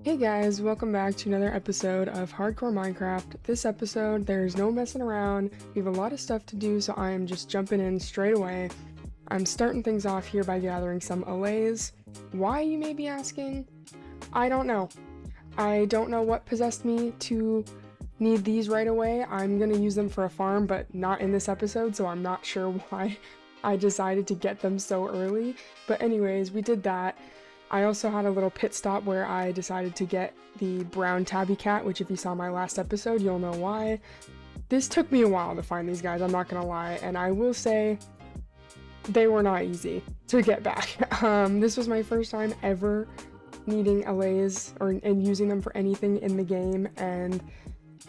Hey guys, welcome back to another episode of Hardcore Minecraft. This episode, there's no messing around. We have a lot of stuff to do, so I am just jumping in straight away. I'm starting things off here by gathering some allays. Why, you may be asking? I don't know. I don't know what possessed me to need these right away. I'm gonna use them for a farm, but not in this episode, so I'm not sure why I decided to get them so early. But anyways, we did that. I also had a little pit stop where I decided to get the brown tabby cat, which if you saw my last episode, you'll know why. This took me a while to find these guys, I'm not gonna lie, and I will say they were not easy to get back. This was my first time ever needing allays and using them for anything in the game, and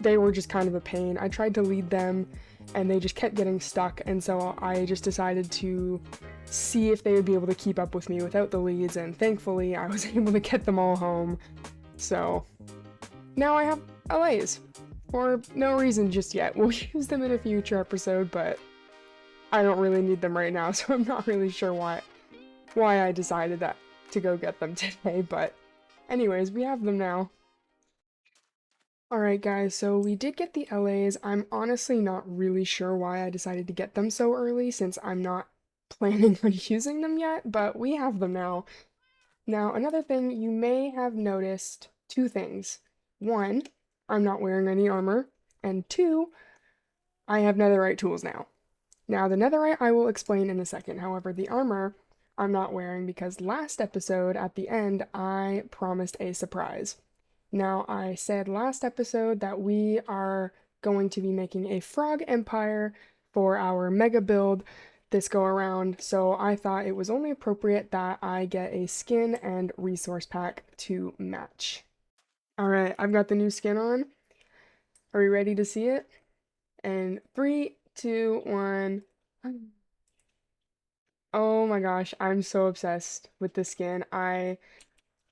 they were just kind of a pain. I tried to lead them and they just kept getting stuck, and so I just decided to see if they would be able to keep up with me without the leads, and thankfully I was able to get them all home. So now I have allays for no reason just yet. We'll use them in a future episode, but I don't really need them right now, so I'm not really sure why I decided that to go get them today, but anyways, we have them now. Alright guys, so we did get the LAs. I'm honestly not really sure why I decided to get them so early since I'm not planning on using them yet, but we have them now. Now, another thing, you may have noticed two things. One, I'm not wearing any armor, and two, I have netherite tools now. Now, the netherite I will explain in a second. However, the armor I'm not wearing because last episode at the end I promised a surprise. Now, I said last episode that we are going to be making a frog empire for our mega build this go around, so I thought it was only appropriate that I get a skin and resource pack to match. Alright, I've got the new skin on. Are we ready to see it? And 3, 2, 1. Oh my gosh, I'm so obsessed with this skin. I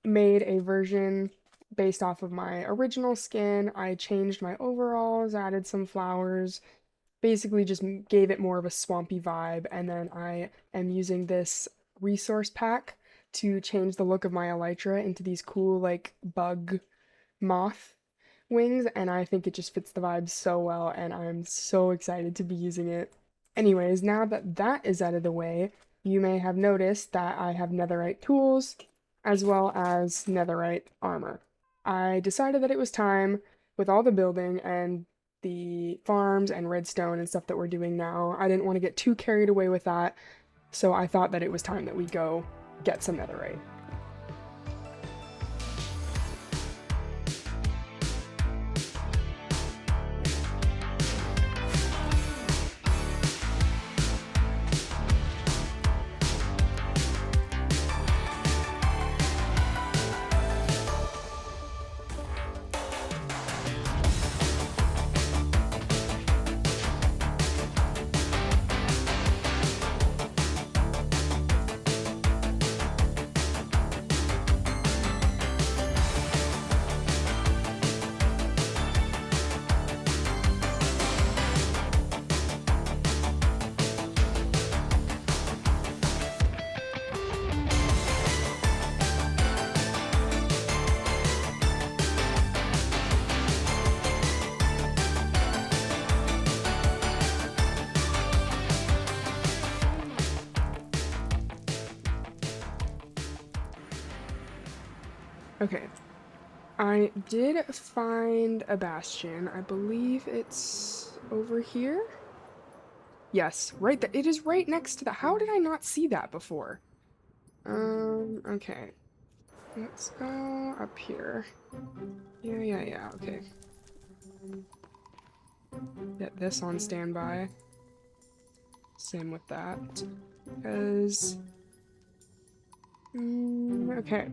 made a version based off of my original skin. I changed my overalls, added some flowers, basically just gave it more of a swampy vibe, and then I am using this resource pack to change the look of my elytra into these cool like bug moth wings, and I think it just fits the vibe so well, and I'm so excited to be using it. Anyways, now that that is out of the way, you may have noticed that I have netherite tools as well as netherite armor. I decided that it was time, with all the building and the farms and redstone and stuff that we're doing now, I didn't want to get too carried away with that, so I thought that it was time that we go get some netherite. Okay, I did find a bastion. I believe it's over here? Yes, right there. It is right next to the— how did I not see that before? Okay. Let's go up here. Yeah, okay. Get this on standby. Same with that. Because... okay.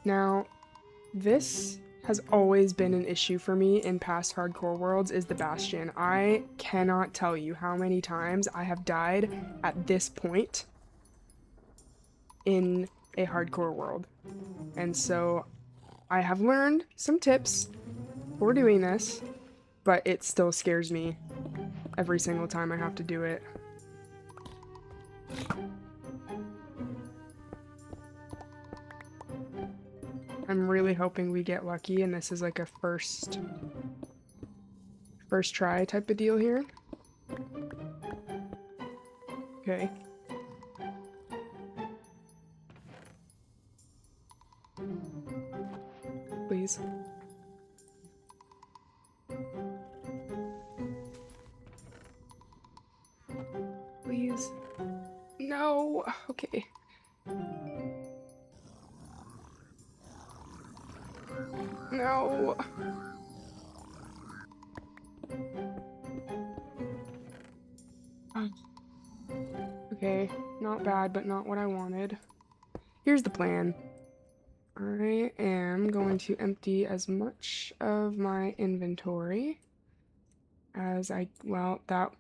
Now, this has always been an issue for me in past hardcore worlds, is the bastion. I cannot tell you how many times I have died at this point in a hardcore world. And so I have learned some tips for doing this, but it still scares me every single time I have to do it. I'm really hoping we get lucky and this is like a first try type of deal here. Okay. Please. Please. No. Okay. No. Okay. Not bad, but not what I wanted. Here's the plan. I am going to empty as much of my inventory as well, that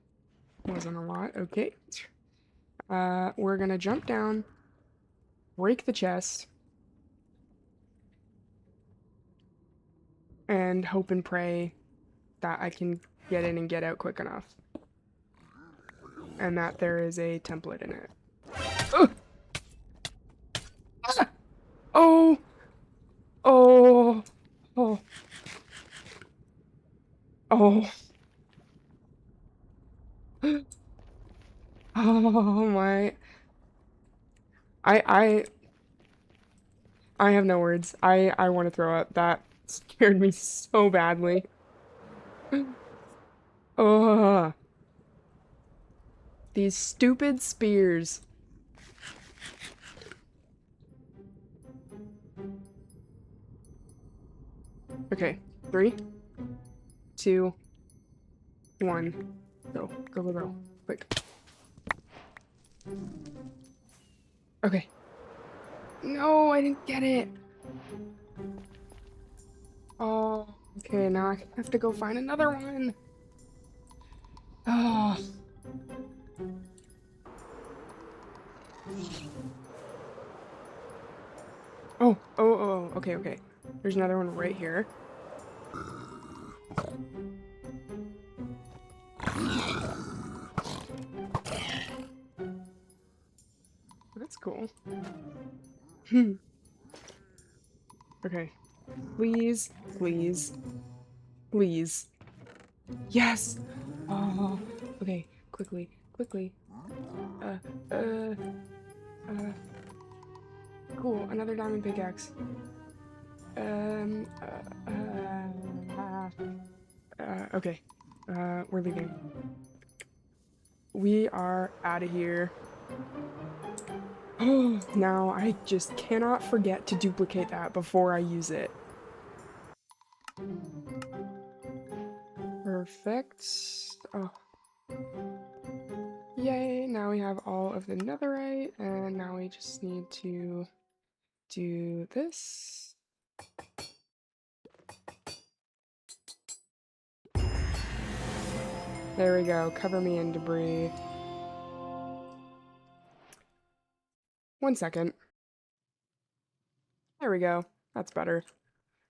wasn't a lot. Okay. We're gonna jump down, break the chest, and hope and pray that I can get in and get out quick enough. And that there is a template in it. Ugh! Ah! Oh! Oh! Oh! Oh! Oh my. I I I have no words. I want to throw up. That scared me so badly. Oh, these stupid spears. Okay, 3, 2, 1. Go, go, go, go. Quick. Okay. No, I didn't get it. Oh, okay, now I have to go find another one. Oh. Oh, okay, okay. There's another one right here. That's cool. Okay. Please, please, please. Yes! Oh, okay. Quickly, quickly. Uh, uh, uh. Cool, another diamond pickaxe. Um, okay. We're leaving. We are out of here. Oh, now I just cannot forget to duplicate that before I use it. Perfect. Oh. Yay, now we have all of the netherite, and now we just need to do this. There we go, cover me in debris. 1 second. There we go, that's better.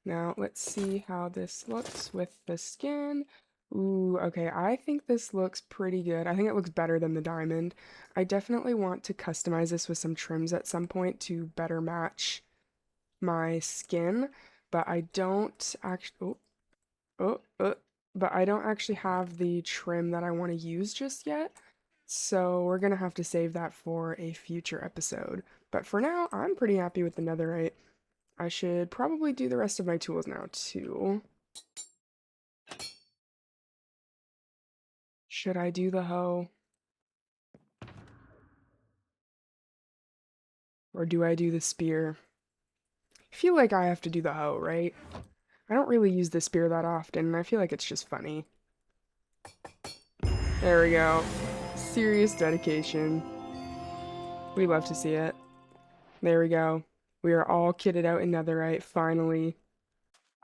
Now, let's see how this looks with the skin. Ooh, okay, I think this looks pretty good. I think it looks better than the diamond. I definitely want to customize this with some trims at some point to better match my skin, but I don't actually, but I don't actually have the trim that I want to use just yet. So we're gonna have to save that for a future episode. But for now, I'm pretty happy with the netherite. I should probably do the rest of my tools now, too. Should I do the hoe? Or do I do the spear? I feel like I have to do the hoe, right? I don't really use the spear that often, and I feel like it's just funny. There we go. Serious dedication. We love to see it. There we go. We are all kitted out in netherite, finally.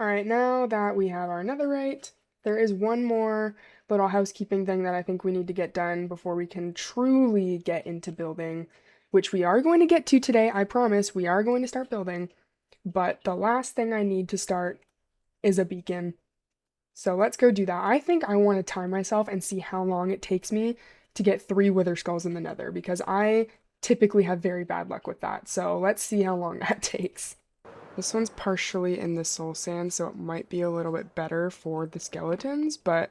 Alright, now that we have our netherite, there is one more little housekeeping thing that I think we need to get done before we can truly get into building, which we are going to get to today, I promise. We are going to start building, but the last thing I need to start is a beacon. So let's go do that. I think I want to time myself and see how long it takes me to get 3 wither skulls in the nether, because I typically have very bad luck with that. So let's see how long that takes. This one's partially in the soul sand, so it might be a little bit better for the skeletons, but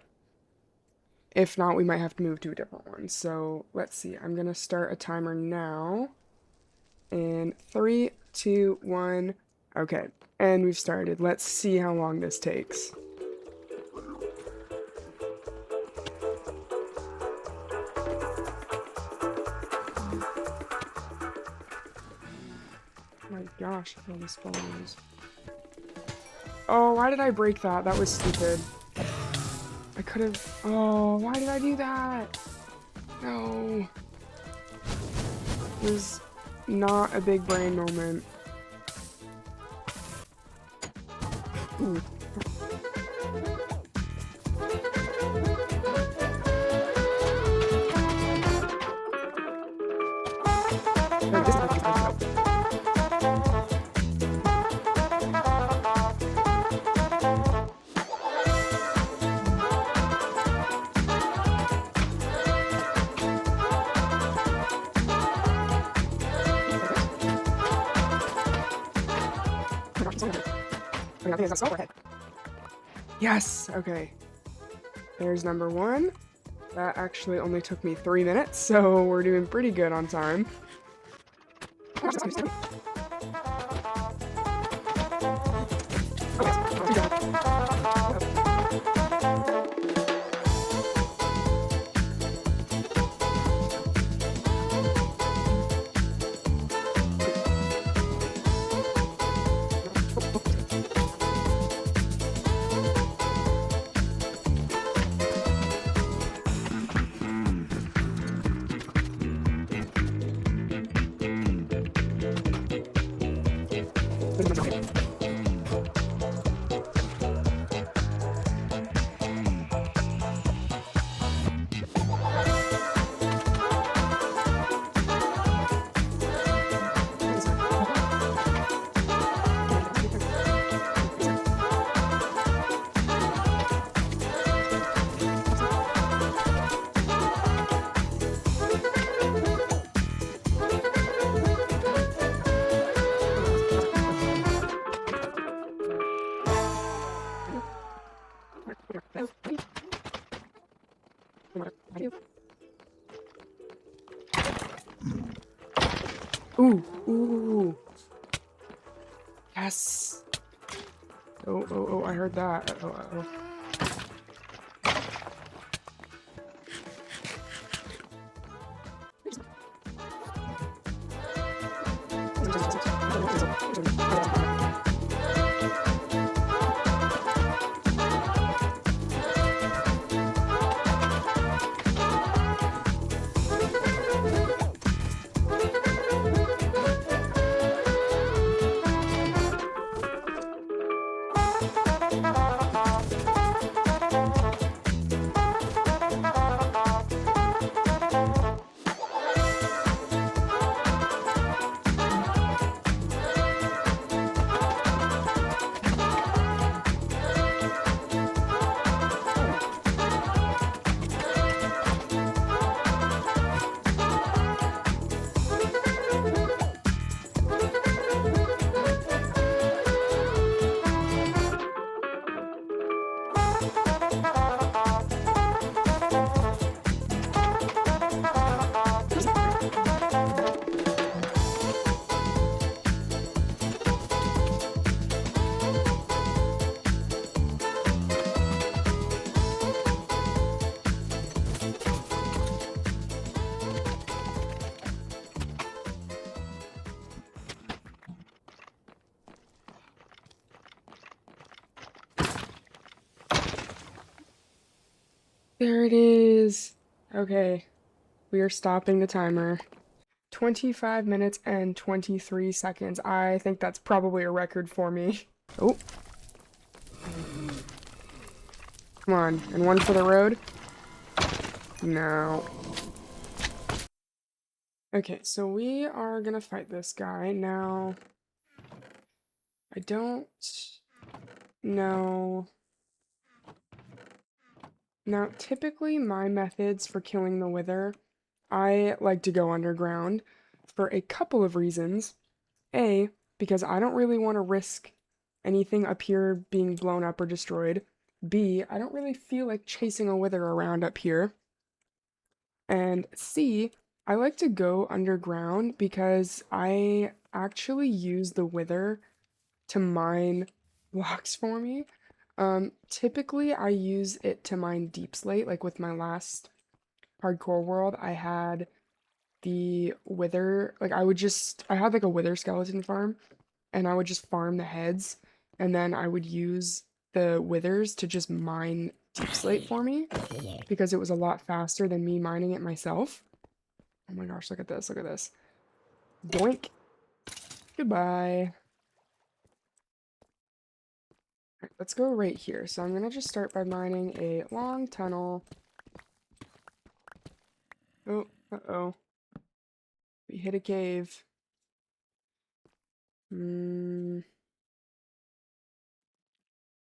if not, we might have to move to a different one. So let's see. I'm gonna start a timer now. In 3, 2, 1. Okay, and we've started. Let's see how long this takes. Oh my gosh, all the spawns. Oh, why did I break that? That was stupid. I could have. Oh, why did I do that? No. It was not a big brain moment. Ooh. Yes! Okay. There's number 1. That actually only took me 3 minutes, so we're doing pretty good on time. Ooh, ooh. Yes. Oh, oh, oh, I heard that. Oh, oh. There it is. Okay, we are stopping the timer. 25 minutes and 23 seconds. I think that's probably a record for me. Oh. Come on, and one for the road? No. Okay, so we are gonna fight this guy. Now, I don't know. Now, typically my methods for killing the wither, I like to go underground for a couple of reasons. A, because I don't really want to risk anything up here being blown up or destroyed. B, I don't really feel like chasing a wither around up here. And C, I like to go underground because I actually use the wither to mine blocks for me. Typically I use it to mine deep slate, like with my last hardcore world, I had the wither, like I had like a wither skeleton farm, and I would just farm the heads, and then I would use the withers to just mine deep slate for me because it was a lot faster than me mining it myself. Oh my gosh, look at this, look at this. Doink. Goodbye. Alright, let's go right here. So I'm gonna just start by mining a long tunnel. Oh, uh-oh. We hit a cave.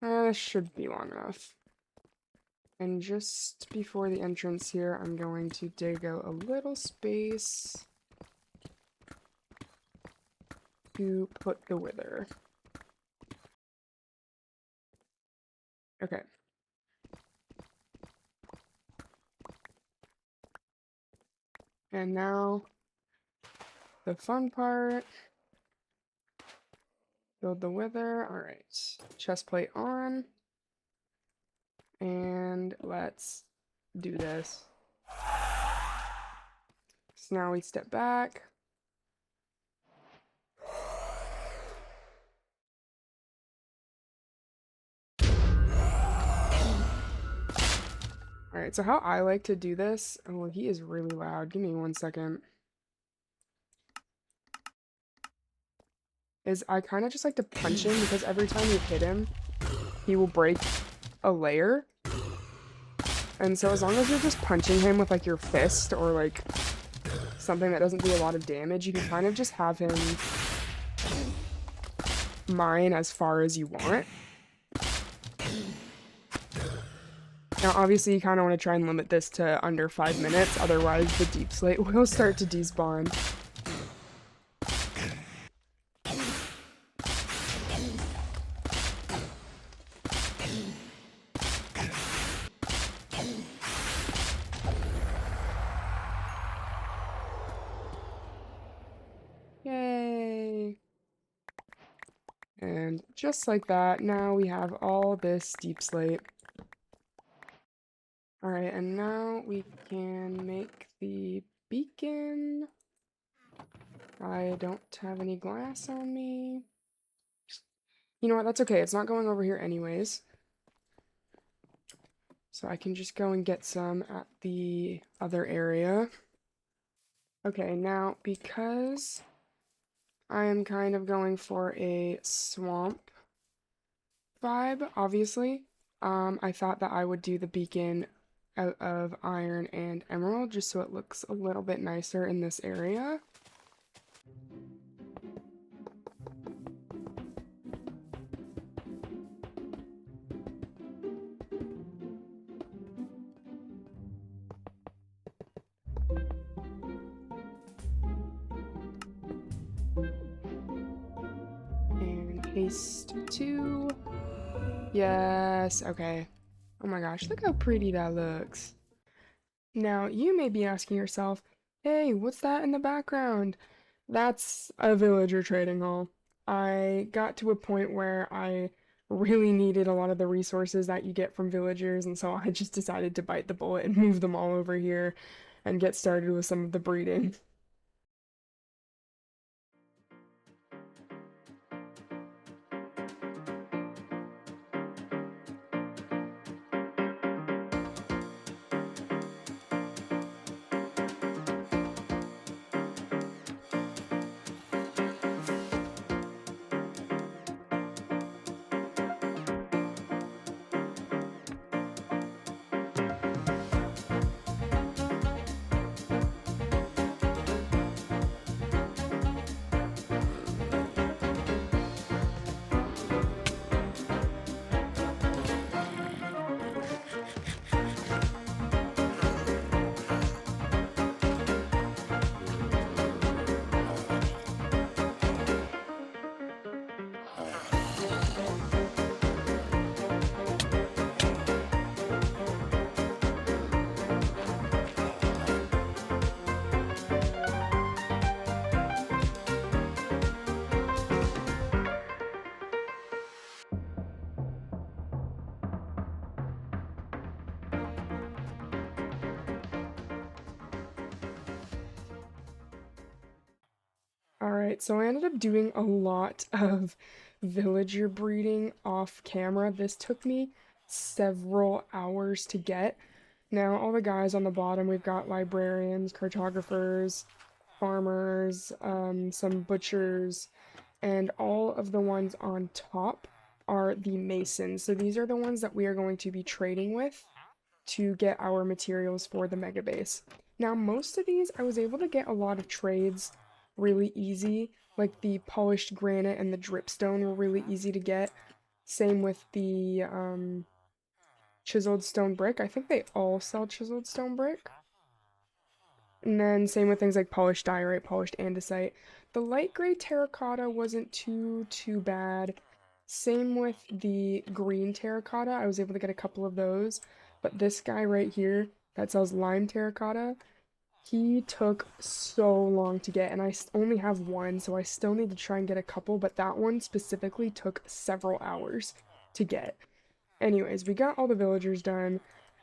This should be long enough. And just before the entrance here, I'm going to dig out a little space to put the wither. Okay. And now, the fun part. Build the wither. Alright. Chest plate on. And let's do this. So now we step back. Alright, so how I like to do this... Oh, he is really loud. Give me 1 second. Is I kind of just like to punch him because every time you hit him, he will break a layer. And so as long as you're just punching him with like your fist or like something that doesn't do a lot of damage, you can kind of just have him mine as far as you want. Now obviously you kind of want to try and limit this to under 5 minutes, otherwise the deep slate will start to despawn. Yay! And just like that, now we have all this deep slate. Alright, and now we can make the beacon. I don't have any glass on me. You know what, that's okay, it's not going over here anyways. So I can just go and get some at the other area. Okay, now because I am kind of going for a swamp vibe, obviously, I thought that I would do the beacon out of iron and emerald just so it looks a little bit nicer in this area. And haste 2. Yes, okay. Oh my gosh, look how pretty that looks. Now, you may be asking yourself, hey, what's that in the background? That's a villager trading hall. I got to a point where I really needed a lot of the resources that you get from villagers, and so I just decided to bite the bullet and move them all over here and get started with some of the breeding. All right, so I ended up doing a lot of villager breeding off camera. This took me several hours to get. Now, all the guys on the bottom, we've got librarians, cartographers, farmers, some butchers, and all of the ones on top are the masons. So these are the ones that we are going to be trading with to get our materials for the mega base. Now, most of these I was able to get a lot of trades really easy, like the polished granite and the dripstone were really easy to get. Same with the chiseled stone brick. I think they all sell chiseled stone brick. And then same with things like polished diorite, polished andesite. The light gray terracotta wasn't too bad. Same with the green terracotta. I was able to get a couple of those. But this guy right here that sells lime terracotta, he took so long to get, and I only have one, so I still need to try and get a couple, but that one specifically took several hours to get. Anyways, we got all the villagers done.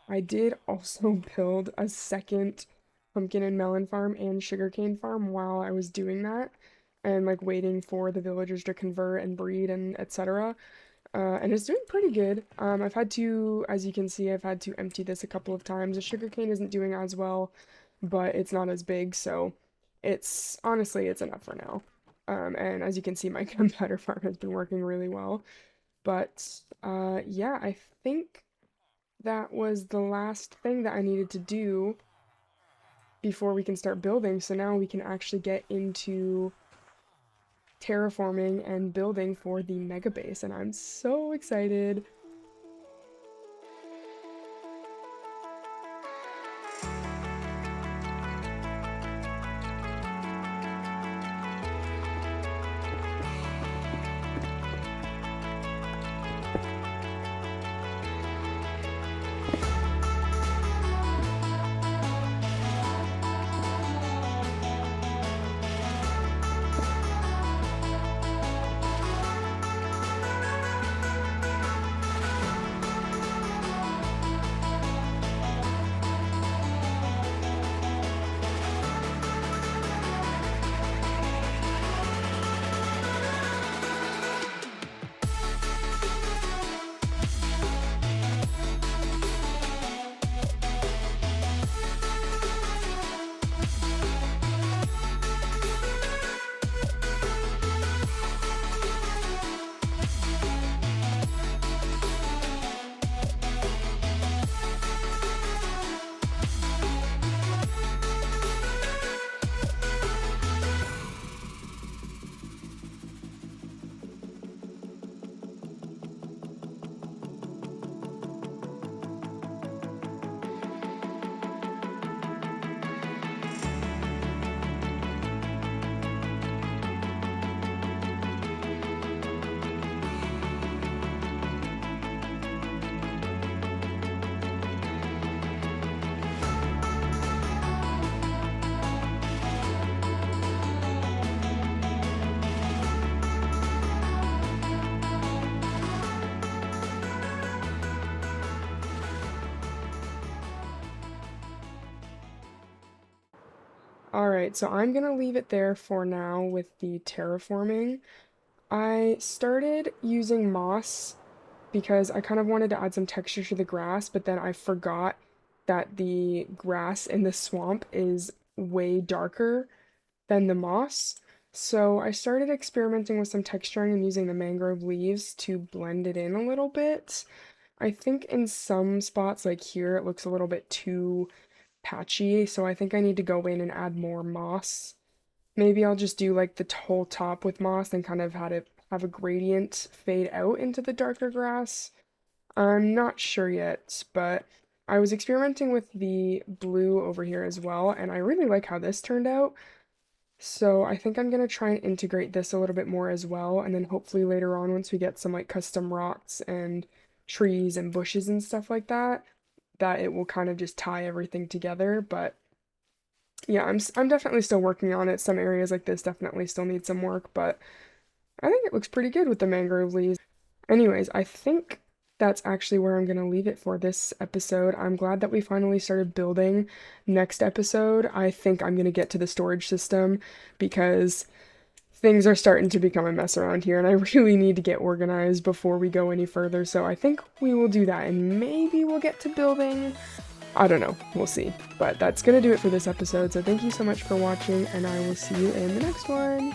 I did also build a second pumpkin and melon farm and sugarcane farm while I was doing that and like waiting for the villagers to convert and breed and etc. And it's doing pretty good. I've had to, as you can see, I've had to empty this a couple of times. The sugarcane isn't doing as well, but it's not as big, so it's honestly it's enough for now. And as you can see, my gunpowder farm has been working really well. But yeah, I think that was the last thing that I needed to do before we can start building. So now we can actually get into terraforming and building for the mega base, and I'm so excited. Alright, so I'm gonna leave it there for now with the terraforming. I started using moss because I kind of wanted to add some texture to the grass, but then I forgot that the grass in the swamp is way darker than the moss. So I started experimenting with some texturing and using the mangrove leaves to blend it in a little bit. I think in some spots, like here, it looks a little bit too patchy, so I think I need to go in and add more moss. Maybe I'll just do like the whole top with moss and kind of have a gradient fade out into the darker grass. I'm not sure yet, but I was experimenting with the blue over here as well, and I really like how this turned out. So I think I'm gonna try and integrate this a little bit more as well, and then hopefully later on, once we get some like custom rocks and trees and bushes and stuff like that, that it will kind of just tie everything together. But yeah, I'm definitely still working on it. Some areas like this definitely still need some work, but I think it looks pretty good with the mangrove leaves. Anyways, I think that's actually where I'm gonna leave it for this episode. I'm glad that we finally started building. Next episode, I think I'm gonna get to the storage system because things are starting to become a mess around here, and I really need to get organized before we go any further, so I think we will do that, and maybe we'll get to building. I don't know, we'll see. But that's gonna do it for this episode, so thank you so much for watching, and I will see you in the next one.